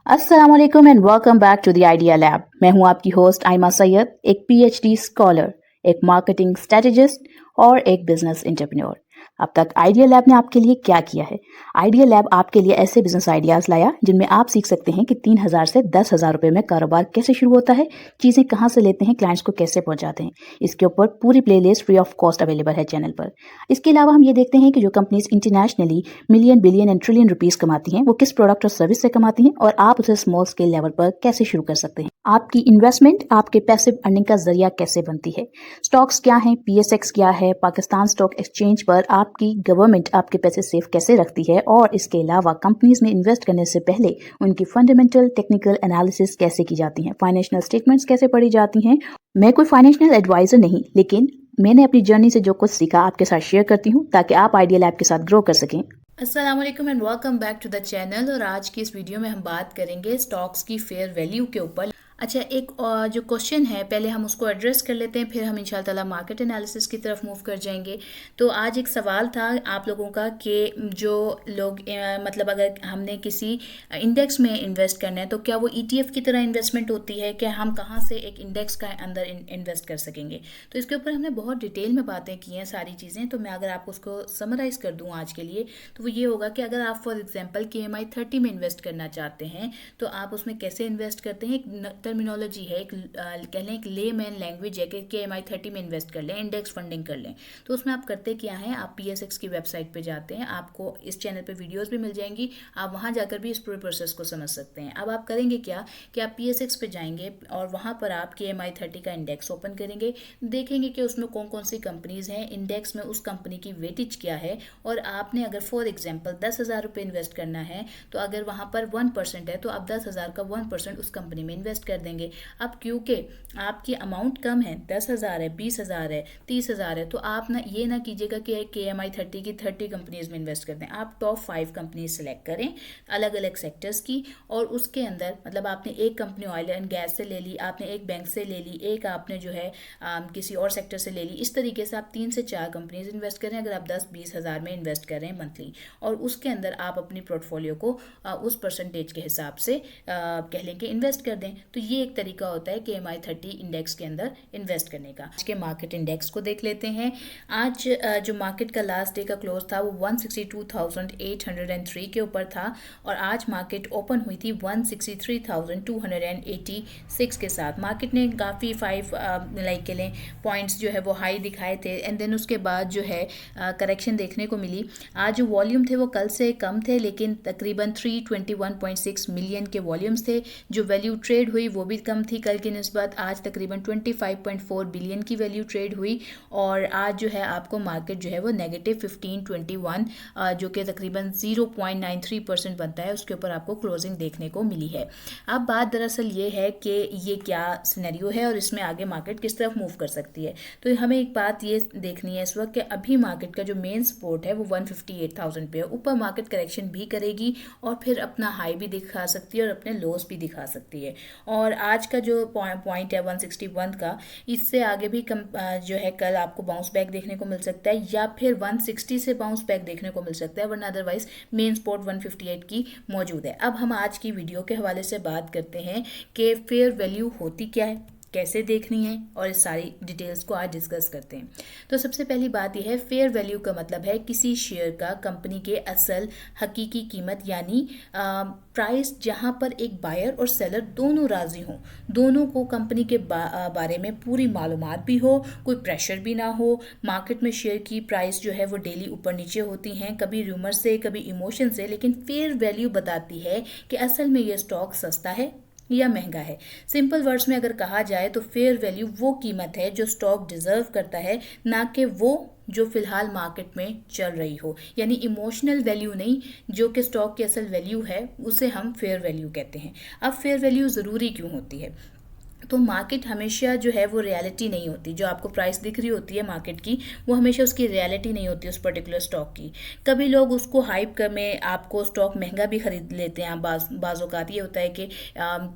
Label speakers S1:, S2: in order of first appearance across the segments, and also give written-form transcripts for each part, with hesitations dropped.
S1: अस्सलाम वालेकुम and welcome back to the idea lab. मैं हूं आपकी होस्ट आयमा सैयद, एक पीएचडी स्कॉलर, एक मार्केटिंग स्ट्रेटेजिस्ट और एक बिजनेस एंटरप्रेन्योर। अब तक आइडिया लैब ने आपके लिए क्या किया है? आइडिया लैब आपके लिए ऐसे बिजनेस आइडियाज लाया जिनमें आप सीख सकते हैं कि 3,000 से 10,000 रुपए में कारोबार कैसे शुरू होता है, चीजें कहां से लेते हैं, क्लाइंट्स को कैसे पहुंचाते हैं। इसके ऊपर पूरी playlist free of cost available है चैनल पर। इसके अलावा हम ये देखते हैं कि जो companies internationally million, billion and trillion rupees कमाती हैं, वो किस प्रोडक्ट और सर्विस से कमाती हैं और आप उसे स्मॉल स्केल लेवल पर कैसे शुरू कर सकते हैं। आपकी इन्वेस्टमेंट आपके पैसिव अर्निंग का जरिया कैसे बनती है। स्टॉक्स क्या हैं, पीएसएक्स क्या है, पाकिस्तान स्टॉक एक्सचेंज पर आपकी गवर्नमेंट आपके पैसे सेफ कैसे रखती है, और इसके अलावा कंपनीज में इन्वेस्ट करने से पहले उनकी फंडामेंटल टेक्निकल एनालिसिस कैसे की जाती है, फाइनेंशियल स्टेटमेंट्स कैसे पढ़ी जाती हैं। मैं कोई फाइनेंशियल एडवाइजर नहीं, लेकिन मैंने अपनी जर्नी से जो कुछ सीखा आपके साथ शेयर करती हूँ ताकि आप आइडिया लैब के साथ ग्रो कर सकें।
S2: अस्सलाम वालेकुम and welcome back to the channel. और आज की इस वीडियो में हम बात करेंगे स्टॉक्स की फेयर वैल्यू के ऊपर। अच्छा, एक जो क्वेश्चन है पहले हम उसको एड्रेस कर लेते हैं, फिर हम इंशाल्लाह ताला मार्केट एनालिसिस की तरफ मूव कर जाएंगे। तो आज एक सवाल था आप लोगों का कि जो लोग मतलब अगर हमने किसी इंडेक्स में इन्वेस्ट करना है तो क्या वो ईटीएफ की तरह इन्वेस्टमेंट होती है, क्या हम कहाँ से एक इंडेक्स का अंदर इन्वेस्ट कर सकेंगे। तो इसके ऊपर हमने बहुत डिटेल में बातें की हैं सारी चीज़ें। तो मैं अगर आपको उसको समराइज़ कर दूँ आज के लिए तो वो ये होगा कि अगर आप फॉर एग्जांपल KMI30 में इन्वेस्ट करना चाहते हैं तो आप उसमें कैसे इन्वेस्ट करते हैं। एक टर्मिनोलॉजी है, एक कह लें एक ले मैन लैंग्वेज है कि KMI30 में इन्वेस्ट कर लें, इंडेक्स फंडिंग कर लें। तो उसमें आप करते क्या हैं, आप PSX की वेबसाइट पे जाते हैं, आपको इस चैनल पे वीडियोस भी मिल जाएंगी, आप वहाँ जाकर भी इस पूरे प्रोसेस को समझ सकते हैं। अब आप करेंगे क्या कि आप PSX पे जाएंगे और वहाँ पर आप KMI30 का इंडेक्स ओपन करेंगे, देखेंगे कि उसमें कौन कौन सी कंपनीज हैं, इंडेक्स में उस कंपनी की वेटेज क्या है। और आपने अगर फॉर एग्जाम्पल 10,000 रुपये इन्वेस्ट करना है तो अगर वहाँ पर 1% है तो आप 10,000 का 1% उस कंपनी में इन्वेस्ट कर देंगे। अब क्योंकि आपकी अमाउंट कम है, 10,000 है, 20,000 है, 30,000 है, तो आप ना ये ना कीजिएगा कि KMI30 की 30 कंपनीज में इन्वेस्ट कर दें। आप टॉप 5 कंपनीज सेलेक्ट करें अलग अलग सेक्टर्स की, और उसके अंदर मतलब आपने एक कंपनी ऑयल एंड गैस से ले ली, आपने एक बैंक से ले ली, एक आपने जो है किसी और सेक्टर से ले ली। इस तरीके से आप 3 से 4 कंपनीज इन्वेस्ट करें अगर आप 10-20 हज़ार में इन्वेस्ट कर रहे हैं मंथली, और उसके अंदर आप अपनी पोर्टफोलियो को उस परसेंटेज के हिसाब से कह लें कि इन्वेस्ट कर दें। तो ये एक तरीका होता है KMI30 इंडेक्स के अंदर इन्वेस्ट करने का। आज के मार्केट इंडेक्स को देख लेते हैं। आज जो मार्केट का लास्ट डे का क्लोज था वो 162,803 के ऊपर था, और आज मार्केट ओपन हुई थी 163,286 के साथ। मार्केट ने काफ़ी 5 लाइक के लें पॉइंट्स जो है वो हाई दिखाए थे, एंड देन उसके बाद जो है करेक्शन देखने को मिली। आज जो वॉल्यूम थे वो कल से कम थे, लेकिन तकरीबन 321.6 मिलियन के वॉल्यूम्स थे। जो वैल्यू ट्रेड हुई वो भी कम थी कल की निस्बत, आज तकरीबन 25.4 बिलियन की वैल्यू ट्रेड हुई। और आज जो है आपको मार्केट जो है वो -1521 जो कि तकरीबन 0.93% बनता है, उसके ऊपर आपको क्लोजिंग देखने को मिली है। अब बात दरअसल ये है कि ये क्या सिनेरियो है और इसमें आगे मार्केट किस तरफ मूव कर सकती है। तो हमें एक बात ये देखनी है इस वक्त कि अभी मार्केट का जो मेन सपोर्ट है वो 158,000 पे है। ऊपर मार्केट करेक्शन भी करेगी और फिर अपना हाई भी दिखा सकती है और अपने लोस भी दिखा सकती है। और आज का जो पॉइंट है 161 का, इससे आगे भी जो है कल आपको बाउंस बैक देखने को मिल सकता है, या फिर 160 से बाउंस बैक देखने को मिल सकता है, वरना अदरवाइज मेन सपोर्ट 158 की मौजूद है। अब हम आज की वीडियो के हवाले से बात करते हैं कि फेयर वैल्यू होती क्या है, कैसे देखनी है, और इस सारी डिटेल्स को आज डिस्कस करते हैं। तो सबसे पहली बात यह है, फेयर वैल्यू का मतलब है किसी शेयर का कंपनी के असल हकीकी कीमत, यानी प्राइस जहां पर एक बायर और सेलर दोनों राजी हों, दोनों को कंपनी के बारे में पूरी मालूमात भी हो, कोई प्रेशर भी ना हो। मार्केट में शेयर की प्राइस जो है वो डेली ऊपर नीचे होती हैं, कभी रूमर से कभी इमोशन से, लेकिन फेयर वैल्यू बताती है कि असल में ये स्टॉक सस्ता है या महंगा है। सिंपल वर्ड्स में अगर कहा जाए तो फेयर वैल्यू वो कीमत है जो स्टॉक डिजर्व करता है, ना कि वो जो फिलहाल मार्केट में चल रही हो। यानी इमोशनल वैल्यू नहीं, जो कि स्टॉक की असल वैल्यू है उसे हम फेयर वैल्यू कहते हैं। अब फेयर वैल्यू ज़रूरी क्यों होती है? तो मार्केट हमेशा जो है वो रियलिटी नहीं होती, जो आपको प्राइस दिख रही होती है मार्केट की वो हमेशा उसकी रियलिटी नहीं होती उस पर्टिकुलर स्टॉक की। कभी लोग उसको हाइप कर में आपको स्टॉक महंगा भी खरीद लेते हैं। बाज़ औक़ात ये होता है कि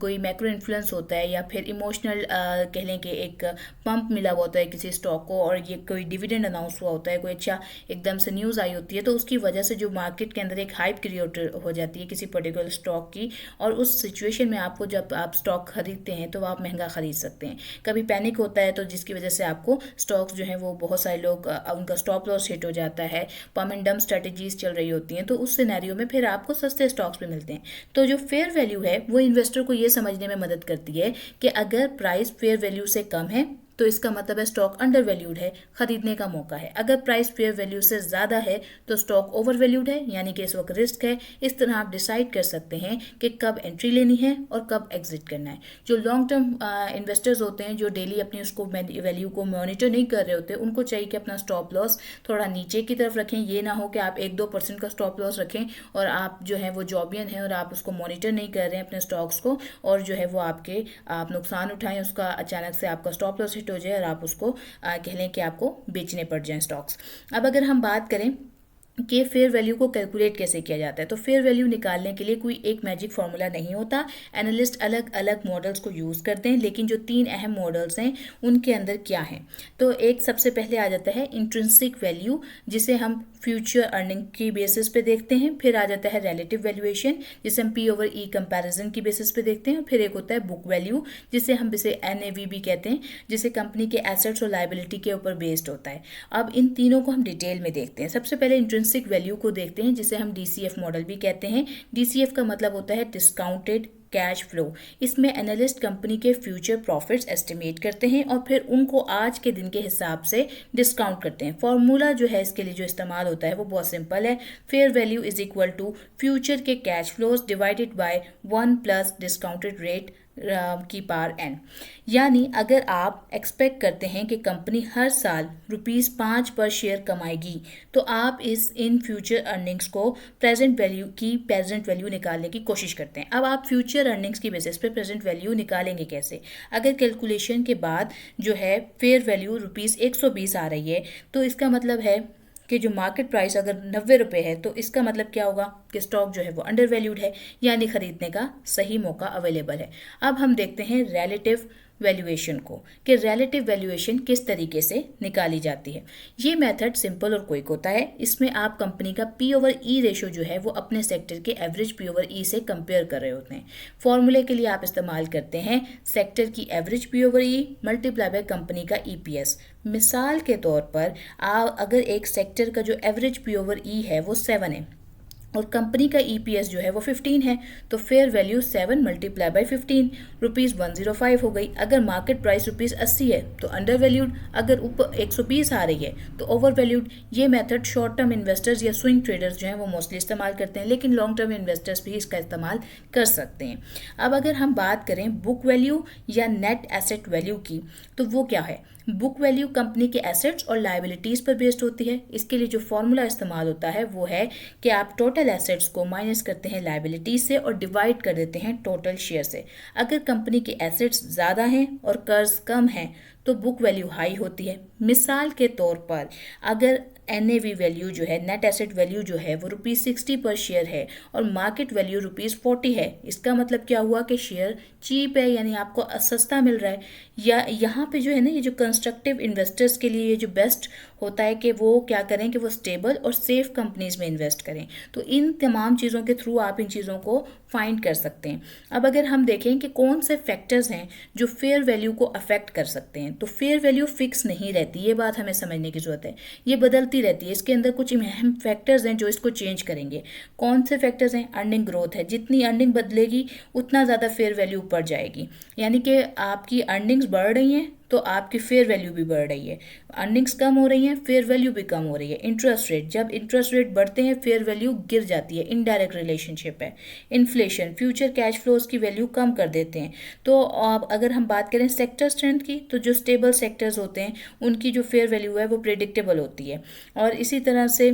S2: कोई मैक्रो इन्फ्लुएंस होता है या फिर इमोशनल कह लें कि एक पंप मिला हुआ होता है किसी स्टॉक को, और ये कोई डिविडेंड अनाउंस हुआ होता है, कोई अच्छा एकदम से न्यूज़ आई होती है, तो उसकी वजह से जो मार्केट के अंदर एक हाइप क्रिएट हो जाती है किसी पर्टिकुलर स्टॉक की, और उस सिचुएशन में आपको जब आप स्टॉक खरीदते हैं तो आप महंगा खरीद सकते हैं। कभी पैनिक होता है तो जिसकी वजह से आपको स्टॉक्स जो हैं वो बहुत सारे लोग उनका स्टॉप लॉस हिट हो जाता है, पम एंड डम स्ट्रेटजीज चल रही होती हैं, तो उस सिनेरियो में फिर आपको सस्ते स्टॉक्स भी मिलते हैं। तो जो फेयर वैल्यू है वो इन्वेस्टर को ये समझने में मदद करती है कि अगर प्राइस फेयर वैल्यू से कम है तो इसका मतलब है स्टॉक अंडर वैल्यूड है, खरीदने का मौका है। अगर प्राइस फेयर वैल्यू से ज़्यादा है तो स्टॉक ओवर वैल्यूड है, यानी कि इस वक्त रिस्क है। इस तरह आप डिसाइड कर सकते हैं कि कब एंट्री लेनी है और कब एग्जिट करना है। जो लॉन्ग टर्म इन्वेस्टर्स होते हैं, जो डेली अपनी उसको वैल्यू को मॉनिटर नहीं कर रहे होते, उनको चाहिए कि अपना स्टॉप लॉस थोड़ा नीचे की तरफ रखें। ये ना हो कि आप 1-2% का स्टॉप लॉस रखें और आप जो है वो जॉबियन है और आप उसको मॉनिटर नहीं कर रहे हैं अपने स्टॉक्स को, और जो है वो आप नुकसान उठाएं, उसका अचानक से आपका स्टॉप लॉस हो जाए और आप उसको कह लें कि आपको बेचने पड़ जाएं स्टॉक्स। अब अगर हम बात करें कि फेयर वैल्यू को कैलकुलेट कैसे किया जाता है, तो फेयर वैल्यू निकालने के लिए कोई एक मैजिक फार्मूला नहीं होता। एनालिस्ट अलग अलग मॉडल्स को यूज़ करते हैं, लेकिन जो 3 अहम मॉडल्स हैं उनके अंदर क्या है, तो एक सबसे पहले आ जाता है इंट्रिंसिक वैल्यू, जिसे हम फ्यूचर अर्निंग की बेसिस पे देखते हैं। फिर आ जाता है रिलेटिव वैल्यूएशन, जिसे हम P/E कंपैरिजन की बेसिस पे देखते हैं। फिर एक होता है बुक वैल्यू, जिसे हम NAV भी कहते हैं, जिसे कंपनी के एसेट्स और लायबिलिटी के ऊपर बेस्ड होता है। अब इन तीनों को हम डिटेल में देखते हैं। सबसे पहले इंट्रिंसिक वैल्यू को देखते हैं, जिसे हम DCF मॉडल भी कहते हैं। DCF का मतलब होता है डिस्काउंटेड कैश फ्लो। इसमें एनालिस्ट कंपनी के फ्यूचर प्रॉफिट्स एस्टिमेट करते हैं और फिर उनको आज के दिन के हिसाब से डिस्काउंट करते हैं। फॉर्मूला जो है इसके लिए जो इस्तेमाल होता है वो बहुत सिंपल है। Fair value is equal to future के cash flows divided by 1 plus discounted rate की पावर n। यानी अगर आप एक्सपेक्ट करते हैं कि कंपनी हर साल ₹5 पर शेयर कमाएगी, तो आप इन फ्यूचर अर्निंग्स को प्रेजेंट वैल्यू निकालने की कोशिश करते हैं। अब आप फ्यूचर अर्निंग्स की बेसिस पे प्रेजेंट वैल्यू निकालेंगे कैसे? अगर कैलकुलेशन के बाद जो है फेयर वैल्यू ₹120 आ रही है, तो इसका मतलब है कि जो मार्केट प्राइस अगर 90 रुपये है, तो इसका मतलब क्या होगा कि स्टॉक जो है वो अंडर वैल्यूड है, यानी खरीदने का सही मौका अवेलेबल है। अब हम देखते हैं रिलेटिव वैल्यूएशन को, कि रिलेटिव वैल्यूएशन किस तरीके से निकाली जाती है। ये मेथड सिंपल और क्विक होता है। इसमें आप कंपनी का P/E रेशो जो है वो अपने सेक्टर के एवरेज P/E से कंपेयर कर रहे होते हैं। फॉर्मूले के लिए आप इस्तेमाल करते हैं सेक्टर की average P/E multiply by company का EPS। मिसाल के तौर पर अगर एक सेक्टर का जो एवरेज P/E है वो 7 है और कंपनी का EPS जो है वो 15 है, तो फेयर वैल्यू 7 मल्टीप्लाई बाई 15 ₹105 हो गई। अगर मार्केट प्राइस ₹80 है तो अंडर वैल्यूड, अगर ऊपर 120 आ रही है तो ओवर वैल्यूड। ये मेथड शॉर्ट टर्म इन्वेस्टर्स या स्विंग ट्रेडर्स जो हैं वो मोस्टली इस्तेमाल करते हैं, लेकिन लॉन्ग टर्म इन्वेस्टर्स भी इसका इस्तेमाल कर सकते हैं। अब अगर हम बात करें बुक वैल्यू या नेट एसेट वैल्यू की, तो वो क्या है? बुक वैल्यू कंपनी के एसेट्स और लायबिलिटीज़ पर बेस्ड होती है। इसके लिए जो फॉर्मूला इस्तेमाल होता है वो है कि आप टोटल एसेट्स को माइनस करते हैं लायबिलिटीज से और डिवाइड कर देते हैं टोटल शेयर से। अगर कंपनी के एसेट्स ज़्यादा हैं और कर्ज कम है तो बुक वैल्यू हाई होती है। मिसाल के तौर पर अगर NAV वैल्यू जो है, नेट एसेट वैल्यू जो है वो ₹60 पर शेयर है और मार्केट वैल्यू ₹40 है, इसका मतलब क्या हुआ कि शेयर चीप है, यानी आपको सस्ता मिल रहा है। या यहाँ पे जो है ना, ये जो कंस्ट्रक्टिव इन्वेस्टर्स के लिए ये जो बेस्ट होता है कि वो क्या करें कि वो स्टेबल और सेफ कंपनीज में इन्वेस्ट करें। तो इन तमाम चीज़ों के थ्रू आप इन चीज़ों को फाइंड कर सकते हैं। अब अगर हम देखें कि कौन से फैक्टर्स हैं जो फेयर वैल्यू को अफेक्ट कर सकते हैं, तो फेयर वैल्यू फिक्स नहीं रहती, ये बात हमें समझने की जरूरत है। ये बदलती रहती है। इसके अंदर कुछ अहम फैक्टर्स हैं जो इसको चेंज करेंगे। कौन से फैक्टर्स हैं? अर्निंग ग्रोथ है। जितनी अर्निंग बदलेगी उतना ज़्यादा फेयर वैल्यू ऊपर जाएगी, यानी कि आपकी अर्निंग्स बढ़ रही हैं तो आपकी फेयर वैल्यू भी बढ़ रही है। अर्निंग्स कम हो रही हैं, फेयर वैल्यू भी कम हो रही है। इंटरेस्ट रेट, जब इंटरेस्ट रेट बढ़ते हैं फेयर वैल्यू गिर जाती है, इनडायरेक्ट रिलेशनशिप है। इन्फ्लेशन, फ्यूचर कैश फ्लोज की वैल्यू कम कर देते हैं। तो अब अगर हम बात करें सेक्टर स्ट्रेंथ की, तो जो स्टेबल सेक्टर्स होते हैं उनकी जो फेयर वैल्यू है वो प्रेडिक्टेबल होती है। और इसी तरह से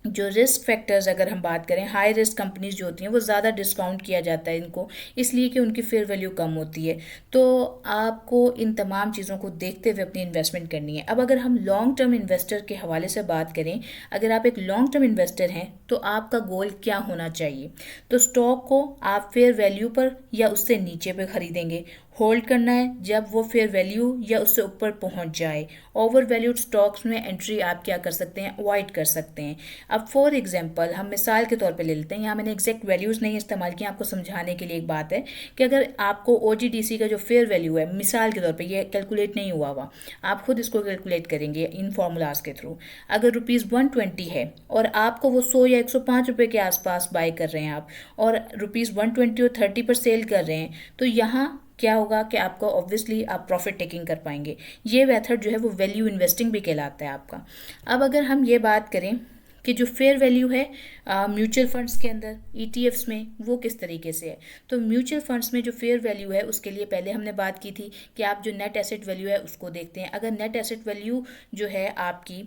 S2: जो रिस्क फैक्टर्स अगर हम बात करें, हाई रिस्क कंपनीज जो होती हैं वो ज़्यादा डिस्काउंट किया जाता है इनको, इसलिए कि उनकी फेयर वैल्यू कम होती है। तो आपको इन तमाम चीज़ों को देखते हुए अपनी इन्वेस्टमेंट करनी है। अब अगर हम लॉन्ग टर्म इन्वेस्टर के हवाले से बात करें, अगर आप एक लॉन्ग टर्म इन्वेस्टर हैं तो आपका गोल क्या होना चाहिए? तो स्टॉक को आप फेयर वैल्यू पर या उससे नीचे पे खरीदेंगे, होल्ड करना है जब वो फेयर वैल्यू या उससे ऊपर पहुंच जाए। ओवर वैल्यूड स्टॉक्स में एंट्री आप क्या कर सकते हैं? अवॉइड कर सकते हैं। अब फॉर एग्जांपल हम मिसाल के तौर पे ले लेते हैं, यहाँ मैंने एग्जैक्ट वैल्यूज़ नहीं इस्तेमाल किया, आपको समझाने के लिए एक बात है कि अगर आपको ओजीडीसी का जो फेयर वैल्यू है, मिसाल के तौर पे ये कैलकुलेट नहीं हुआ, आप खुद इसको कैलकुलेट करेंगे इन फार्मूलाज के थ्रू। अगर ₹120 है और आपको वो 100 या 105 रुपये के आसपास बाय कर रहे हैं आप, और ₹120 और 30 पर सेल कर रहे हैं, तो यहाँ क्या होगा कि आपको ऑब्वियसली आप प्रॉफिट टेकिंग कर पाएंगे। ये मेथड जो है वो वैल्यू इन्वेस्टिंग भी कहलाता है आपका। अब अगर हम ये बात करें कि जो फेयर वैल्यू है म्यूचुअल फंड्स के अंदर, ईटीएफ्स में, वो किस तरीके से है? तो म्यूचुअल फंड्स में जो फेयर वैल्यू है उसके लिए पहले हमने बात की थी कि आप जो नेट एसेट वैल्यू है उसको देखते हैं। अगर नेट एसेट वैल्यू जो है आपकी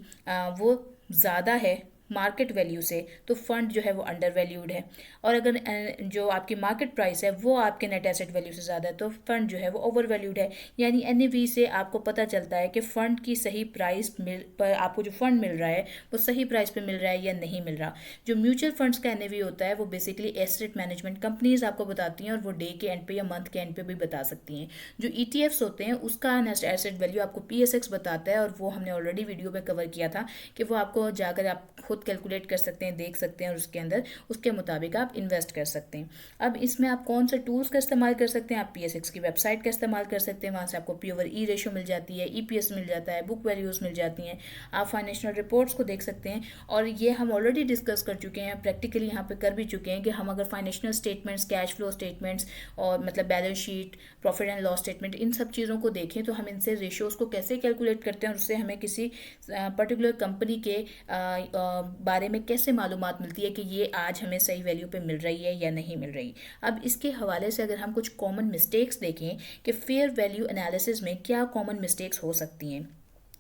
S2: वो ज़्यादा है मार्केट वैल्यू से, तो फंड जो है वो अंडर वैल्यूड है। और अगर जो आपकी मार्केट प्राइस है वो आपके नेट एसेट वैल्यू से ज़्यादा है, तो फंड जो है वो ओवर वैल्यूड है। यानी एनएवी से आपको पता चलता है कि फ़ंड की सही प्राइस पर आपको जो फंड मिल रहा है वो सही प्राइस पे मिल रहा है या नहीं मिल रहा। जो म्यूचुअल फंड्स का एनएवी होता है वो बेसिकली एसेट मैनेजमेंट कंपनीज आपको बताती हैं, और वो डे के एंड पे या मंथ के एंड पे भी बता सकती हैं। जो ईटीएफ्स होते हैं उसका नेट एसेट वैल्यू आपको पीएसएक्स बताता है, और वो हमने ऑलरेडी वीडियो में कवर किया था कि वो आपको जाकर आप खुद कैलकुलेट कर सकते हैं, देख सकते हैं, और उसके अंदर उसके मुताबिक आप इन्वेस्ट कर सकते हैं। अब इसमें आप कौन से टूल्स का इस्तेमाल कर सकते हैं? आप पीएसएक्स की वेबसाइट का इस्तेमाल कर सकते हैं, वहाँ से आपको पी/ई रेशियो मिल जाती है, ईपीएस मिल जाता है, बुक वैल्यूज़ मिल जाती हैं, आप फाइनेंशियल रिपोर्ट्स को देख सकते हैं। और ये हम ऑलरेडी डिस्कस कर चुके हैं, प्रैक्टिकली यहाँ पे कर भी चुके हैं कि हम अगर financial statements, cash flow statements, और मतलब balance sheet, profit and loss statement, इन सब चीज़ों को देखें तो हम इनसे रेशियोज़ को कैसे कैलकुलेट करते हैं, और उससे हमें किसी पर्टिकुलर कंपनी के बारे में कैसे मालूमात मिलती है कि ये आज हमें सही वैल्यू पे मिल रही है या नहीं मिल रही। अब इसके हवाले से अगर हम कुछ कॉमन मिस्टेक्स देखें कि फेयर वैल्यू एनालिसिस में क्या कॉमन मिस्टेक्स हो सकती हैं,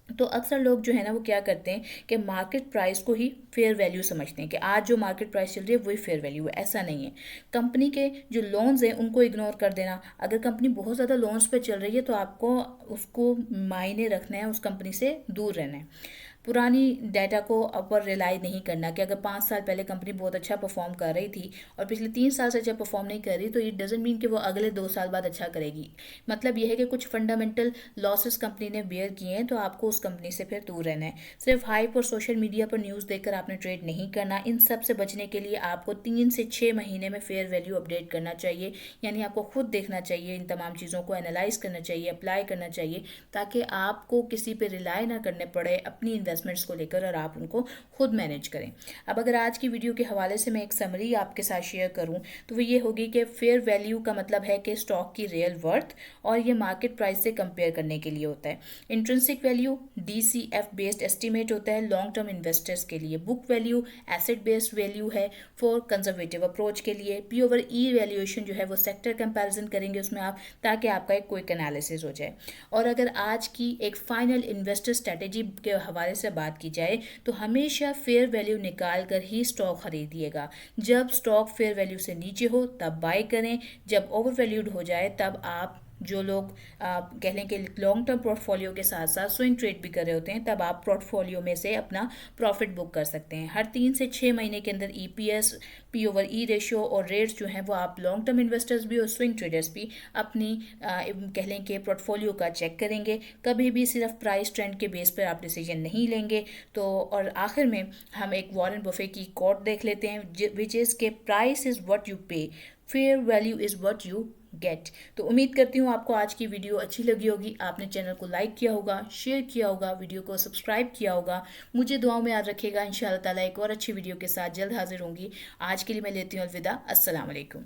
S2: तो अक्सर लोग जो है ना वो क्या करते हैं कि मार्केट प्राइस को ही फेयर वैल्यू समझते हैं कि आज जो मार्केट प्राइस चल रही है वही फेयर वैल्यू है। ऐसा नहीं है। कंपनी के जो लोन्स हैं उनको इग्नोर कर देना। अगर कंपनी बहुत ज़्यादा लोन्स पे चल रही है तो आपको उसको मायने रखना है, उस कंपनी से दूर रहना है। पुरानी डाटा को ऊपर रिलाई नहीं करना कि अगर 5 साल पहले कंपनी बहुत अच्छा परफॉर्म कर रही थी और पिछले 3 साल से अच्छा परफॉर्म नहीं कर रही, तो इट डजेंट मीन कि वो अगले 2 साल बाद अच्छा करेगी। मतलब यह है कि कुछ फंडामेंटल लॉसेस कंपनी ने बेयर किए हैं, तो आपको उस कंपनी से फिर दूर रहना है। सिर्फ हाइप और सोशल मीडिया पर न्यूज़ देखकर आपने ट्रेड नहीं करना। इन सब से बचने के लिए आपको 3 से 6 महीने में फेयर वैल्यू अपडेट करना चाहिए। यानी आपको खुद देखना चाहिए, इन तमाम चीज़ों को एनालाइज करना चाहिए, अप्लाई करना चाहिए, ताकि आपको किसी पे रिलाई ना करने पड़े अपनी इन्वेस्टमेंट्स को लेकर, और आप उनको खुद मैनेज करें। अब अगर आज की वीडियो के हवाले से मैं एक समरी आपके साथ शेयर करूं तो वो ये होगी कि फेयर वैल्यू का मतलब है कि स्टॉक की रियल वर्थ, और ये मार्केट प्राइस से कंपेयर करने के लिए होता है। Intrinsic value DCF based estimate होता है लॉन्ग टर्म इन्वेस्टर्स के लिए। Book value asset based value है फॉर कंजर्वेटिव अप्रोच के लिए। पी/ई वैल्यूएशन जो है वो सेक्टर कंपैरिजन करेंगे उसमें आप, ताकि आपका एक क्विक एनालिसिस हो जाए। और अगर आज की एक फाइनल इन्वेस्टर स्ट्रेटेजी के हवाले से बात की जाए तो हमेशा फेयर वैल्यू निकाल कर ही स्टॉक खरीदिएगा। जब स्टॉक फेयर वैल्यू से नीचे हो तब बाय करें, जब ओवर वैल्यूड हो जाए तब आप, जो लोग कह लें कि लॉन्ग टर्म पोर्टफोलियो के साथ साथ स्विंग ट्रेड भी कर रहे होते हैं, तब आप पोर्टफोलियो में से अपना प्रॉफिट बुक कर सकते हैं। हर 3 से 6 महीने के अंदर ईपीएस, पी/ई रेशियो और रेट्स जो हैं वो आप लॉन्ग टर्म इन्वेस्टर्स भी और स्विंग ट्रेडर्स भी अपनी कह लें कि पोर्टफोलियो का चेक करेंगे। कभी भी सिर्फ प्राइस ट्रेंड के बेस पर आप डिसीजन नहीं लेंगे। तो और आखिर में हम एक वॉरेन बफे की कोट देख लेते हैं, विच इज़ के प्राइस इज़ व्हाट यू पे, fair value is what you get. तो उम्मीद करती हूँ आपको आज की वीडियो अच्छी लगी होगी, आपने चैनल को लाइक किया होगा, शेयर किया होगा, वीडियो को सब्सक्राइब किया होगा। मुझे दुआओं में याद रखिएगा। इंशाअल्लाह ताला एक और अच्छी वीडियो के साथ जल्द हाजिर होंगी। आज के लिए मैं लेती हूँ अलविदा। अस्सलाम वालेकुम।